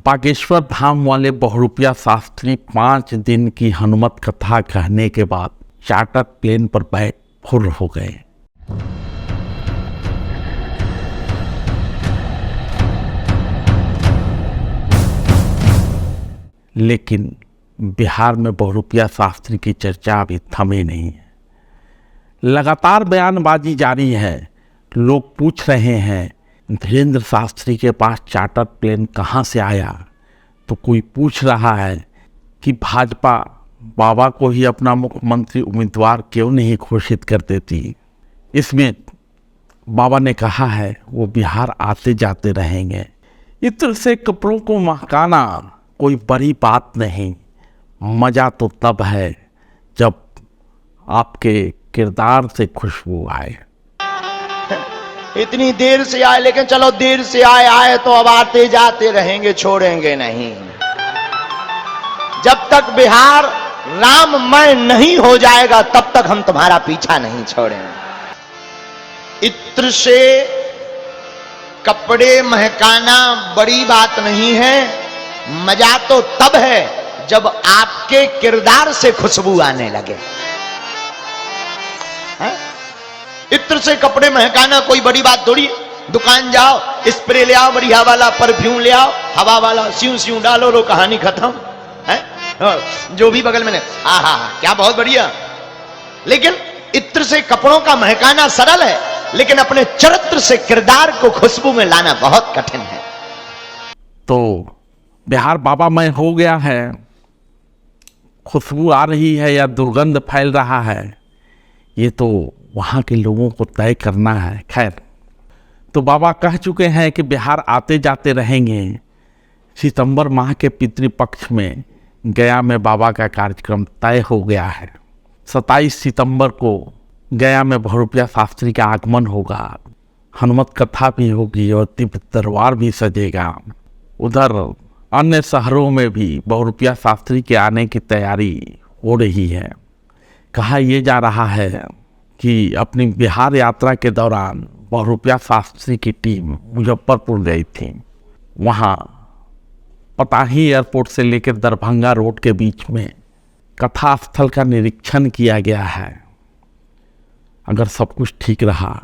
बागेश्वर धाम वाले बहुरूपिया शास्त्री 5 दिन की हनुमत कथा कहने के बाद चार्टर प्लेन पर बैठ फुर्र हो गए। लेकिन बिहार में बहुरूपिया शास्त्री की चर्चा अभी थमी नहीं है। लगातार बयानबाजी जारी है। लोग पूछ रहे हैं धीरेन्द्र शास्त्री के पास चार्टर प्लेन कहाँ से आया, तो कोई पूछ रहा है कि भाजपा बाबा को ही अपना मुख्यमंत्री उम्मीदवार क्यों नहीं घोषित कर देती। इसमें बाबा ने कहा है वो बिहार आते जाते रहेंगे। इत्र से कपड़ों को महकाना कोई बड़ी बात नहीं, मज़ा तो तब है जब आपके किरदार से खुशबू आए। इतनी देर से आए, लेकिन चलो देर से आए तो अब आते जाते रहेंगे, छोड़ेंगे नहीं। जब तक बिहार राममय नहीं हो जाएगा तब तक हम तुम्हारा पीछा नहीं छोड़ेंगे। इत्र से कपड़े महकाना बड़ी बात नहीं है, मजा तो तब है जब आपके किरदार से खुशबू आने लगे। इत्र से कपड़े महकाना कोई बड़ी बात थोड़ी। दुकान जाओ, स्प्रे ले आओ, बढ़िया वाला परफ्यूम ले आओ, हवा वाला स्यू स्यू डालो, रो कहानी खत्म है। जो भी बगल में आहा क्या बहुत बढ़िया। लेकिन इत्र से कपड़ों का महकाना सरल है, लेकिन अपने चरित्र से किरदार को खुशबू में लाना बहुत कठिन है। तो बिहार बाबामय हो गया है, खुशबू आ रही है या दुर्गंध फैल रहा है, ये तो वहाँ के लोगों को तय करना है। खैर, तो बाबा कह चुके हैं कि बिहार आते जाते रहेंगे। सितंबर माह के पितृपक्ष में गया में बाबा का कार्यक्रम तय हो गया है। 27 सितंबर को गया में बहुरूपिया शास्त्री का आगमन होगा, हनुमत कथा भी होगी और दिव्य दरबार भी सजेगा। उधर अन्य शहरों में भी बहुरूपिया शास्त्री के आने की तैयारी हो रही है। कहा यह जा रहा है कि अपनी बिहार यात्रा के दौरान बहुरूपिया शास्त्री की टीम मुजफ्फरपुर गई थी। वहाँ पताही एयरपोर्ट से लेकर दरभंगा रोड के बीच में कथा स्थल का निरीक्षण किया गया है। अगर सब कुछ ठीक रहा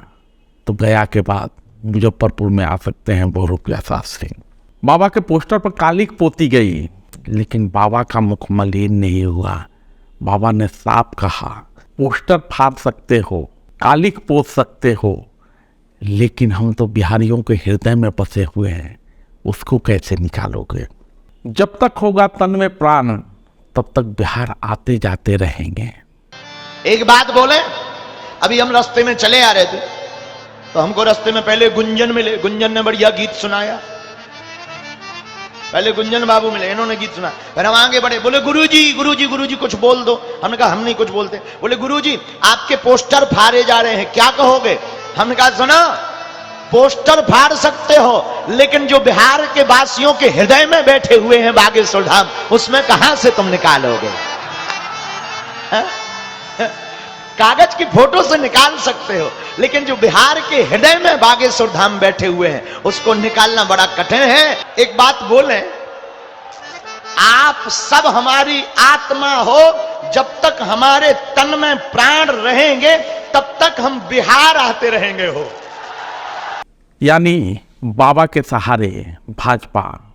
तो गया के बाद मुजफ्फरपुर में आ सकते हैं बहुरूपिया शास्त्री। बाबा के पोस्टर पर कालिक पोती गई, लेकिन बाबा का मुख मलिन नहीं हुआ। बाबा ने साफ कहा पोस्टर फाड़ सकते हो, कालिक पोत सकते हो, लेकिन हम तो बिहारियों के हृदय में बसे हुए हैं, उसको कैसे निकालोगे। जब तक होगा तन में प्राण तब तक बिहार आते जाते रहेंगे। एक बात बोले, अभी हम रास्ते में चले आ रहे थे तो हमको रास्ते में पहले गुंजन मिले। गुंजन ने बढ़िया गीत सुनाया। पहले गुंजन बाबू मिले, इन्होंने गीत सुना। फिर हम आगे बढ़े, बोले गुरुजी गुरुजी गुरुजी कुछ बोल दो। हमने कहा हम नहीं कुछ बोलते। बोले गुरुजी आपके पोस्टर फाड़े जा रहे हैं, क्या कहोगे। हमने कहा सुना, पोस्टर फाड़ सकते हो, लेकिन जो बिहार के वासियों के हृदय में बैठे हुए हैं बागेश्वर धाम, उसमें कहां से तुम निकालोगे। कागज की फोटो से निकाल सकते हो, लेकिन जो बिहार के हृदय में बागेश्वर धाम बैठे हुए हैं उसको निकालना बड़ा कठिन है। एक बात बोले, आप सब हमारी आत्मा हो, जब तक हमारे तन में प्राण रहेंगे तब तक हम बिहार आते रहेंगे हो। यानी बाबा के सहारे भाजपा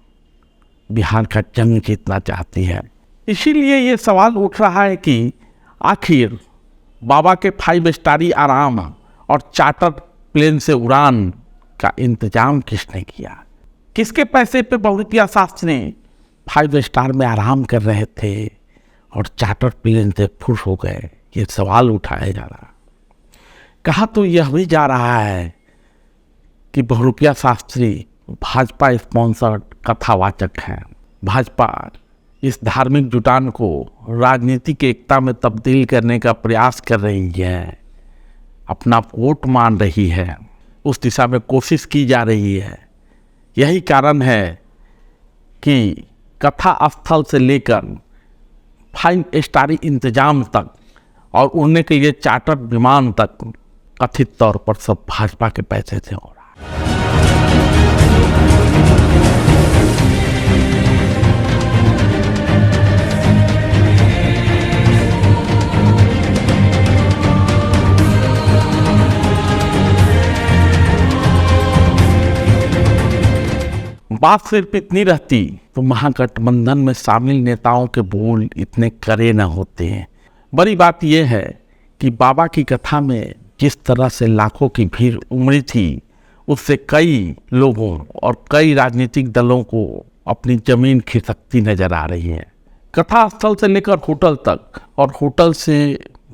बिहार का जंग जीतना चाहती है। इसीलिए ये सवाल उठ रहा है कि आखिर बाबा के 5 स्टारी आराम और चार्टर प्लेन से उड़ान का इंतजाम किसने किया। किसके पैसे पे बहुरूपिया शास्त्री 5 स्टार में आराम कर रहे थे और चार्टर प्लेन से खुश हो गए, ये सवाल उठाया जा रहा। कहा तो यह भी जा रहा है कि बहुरूपिया शास्त्री भाजपा स्पॉन्सर्ड कथावाचक हैं। भाजपा इस धार्मिक जुटान को राजनीतिक एकता में तब्दील करने का प्रयास कर रही है, अपना वोट मान रही है, उस दिशा में कोशिश की जा रही है। यही कारण है कि कथा स्थल से लेकर 5 स्टारी इंतजाम तक और उड़ने के लिए चार्टर विमान तक कथित तौर पर सब भाजपा के पैसे से हो रहा है। बात सिर्फ इतनी रहती तो महागठबंधन में शामिल नेताओं के बोल इतने कड़े न होते हैं। बड़ी बात यह है कि बाबा की कथा में जिस तरह से लाखों की भीड़ उमड़ी थी, उससे कई लोगों और कई राजनीतिक दलों को अपनी जमीन खिसकती नजर आ रही है। कथा स्थल से लेकर होटल तक और होटल से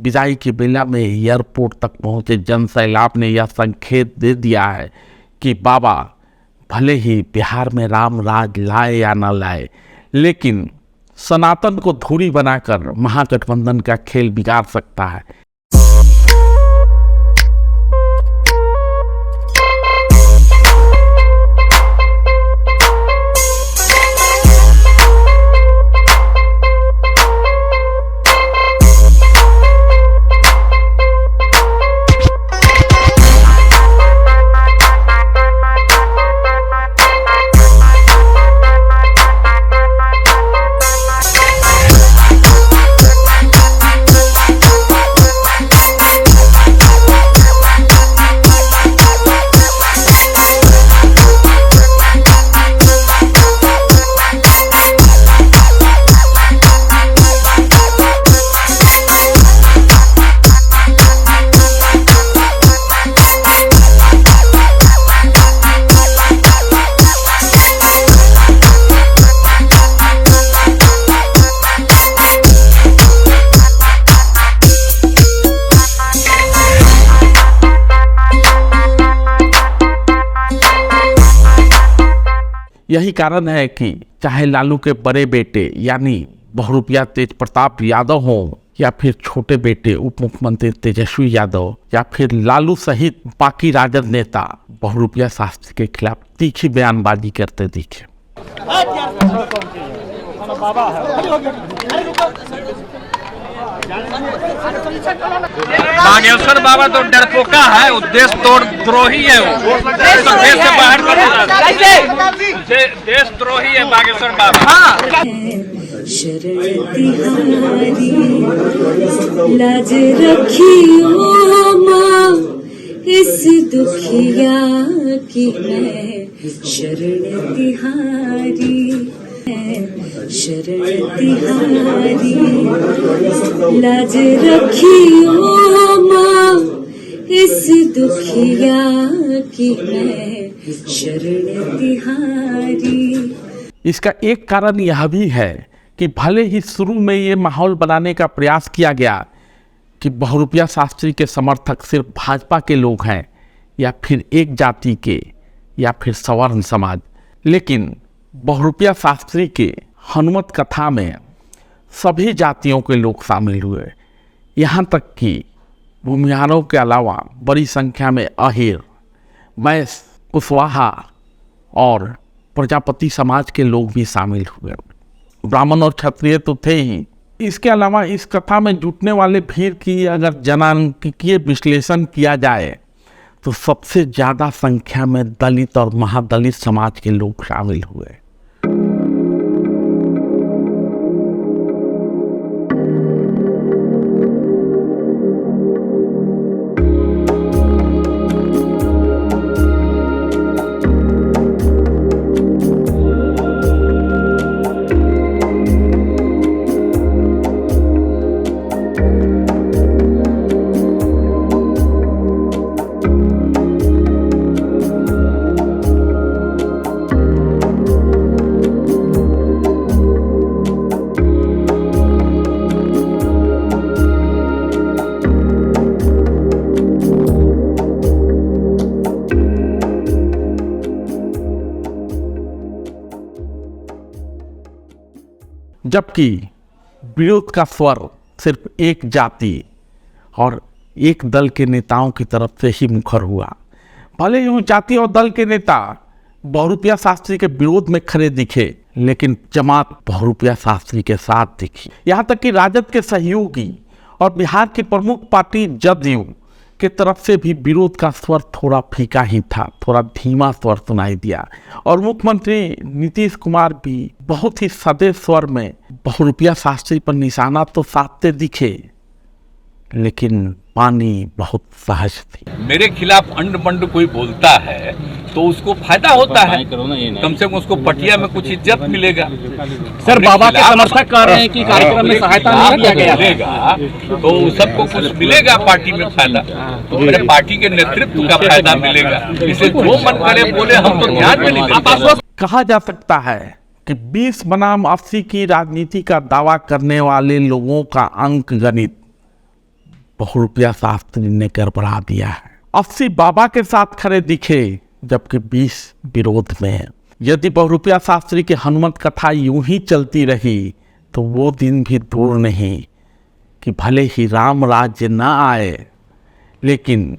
विदाई की बेला में एयरपोर्ट तक पहुंचे जन सैलाब ने यह संकेत दे दिया है कि बाबा भले ही बिहार में राम राज लाए या न लाए, लेकिन सनातन को धूरी बनाकर महागठबंधन का खेल बिगाड़ सकता है। यही कारण है कि चाहे लालू के बड़े बेटे यानी बहुरूपिया तेज प्रताप यादव हो, या फिर छोटे बेटे उप मुख्यमंत्री तेजस्वी यादव, या फिर लालू सहित बाकी राजद नेता बहुरूपिया शास्त्री के खिलाफ तीखी बयानबाजी करते दिखे। बागेश्वर बाबा तो डरपोका है, उद्देश्य द्रोही है, वो देश से बाहर देशद्रोही है बागेश्वर बाबा। शरण तिहारी लाज रखियो माँ, इस दुखिया की मैं शरण तिहारी, शरण तिहारी लाज रखियो माँ, इस दुखिया की मैं शरण तिहारी। इसका एक कारण यह भी है कि भले ही शुरू में ये माहौल बनाने का प्रयास किया गया कि बहुरूपिया शास्त्री के समर्थक सिर्फ भाजपा के लोग हैं या फिर एक जाति के या फिर सवर्ण समाज, लेकिन बहुरूपिया शास्त्री के हनुमत कथा में सभी जातियों के लोग शामिल हुए। यहाँ तक कि भूमिहारों के अलावा बड़ी संख्या में अहिर, बैस, कुशवाहा और प्रजापति समाज के लोग भी शामिल हुए। ब्राह्मण और क्षत्रिय तो थे ही। इसके अलावा इस कथा में जुटने वाले भीड़ की अगर जनांकीय विश्लेषण किया जाए तो सबसे ज़्यादा संख्या में दलित और महादलित समाज के लोग शामिल हुए। जबकि विरोध का स्वर सिर्फ एक जाति और एक दल के नेताओं की तरफ से ही मुखर हुआ। भले ही जाति और दल के नेता बहुरूपिया शास्त्री के विरोध में खड़े दिखे, लेकिन जमात बहुरूपिया शास्त्री के साथ दिखी। यहाँ तक कि राजद के सहयोगी और बिहार की प्रमुख पार्टी जदयू के तरफ से भी विरोध का स्वर थोड़ा फीका ही था, थोड़ा धीमा स्वर सुनाई दिया। और मुख्यमंत्री नीतीश कुमार भी बहुत ही सदे स्वर में बहुरूपिया शास्त्री पर निशाना तो साधते दिखे, लेकिन पानी बहुत सहज थी। मेरे खिलाफ अंड बंड कोई बोलता है तो उसको फायदा होता है, कम से कम उसको पटिया में कुछ इज्जत मिलेगा। सर, बाबा के समर्थक कह रहे हैं कि कार्यक्रम में सहायता नहीं किया गया मिलेगा तो सबको कुछ मिलेगा, पार्टी में फायदा, तो मेरे पार्टी के नेतृत्व का फायदा मिलेगा। इसे जो मन करे बोले, हम तो ध्यान में नहीं देते। कहा जा सकता है कि 20 बनाम 80 की राजनीति का दावा करने वाले लोगों का अंक गणित बहुरूपिया शास्त्री ने गड़बड़ा दिया है। 80 बाबा के साथ खड़े दिखे जबकि 20 विरोध में है। यदि बहुरूपिया शास्त्री की हनुमत कथा यूं ही चलती रही तो वो दिन भी दूर नहीं कि भले ही राम राज्य न आए, लेकिन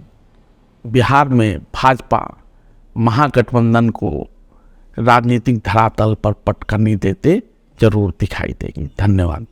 बिहार में भाजपा महागठबंधन को राजनीतिक धरातल पर पटकनी देते जरूर दिखाई देगी। धन्यवाद।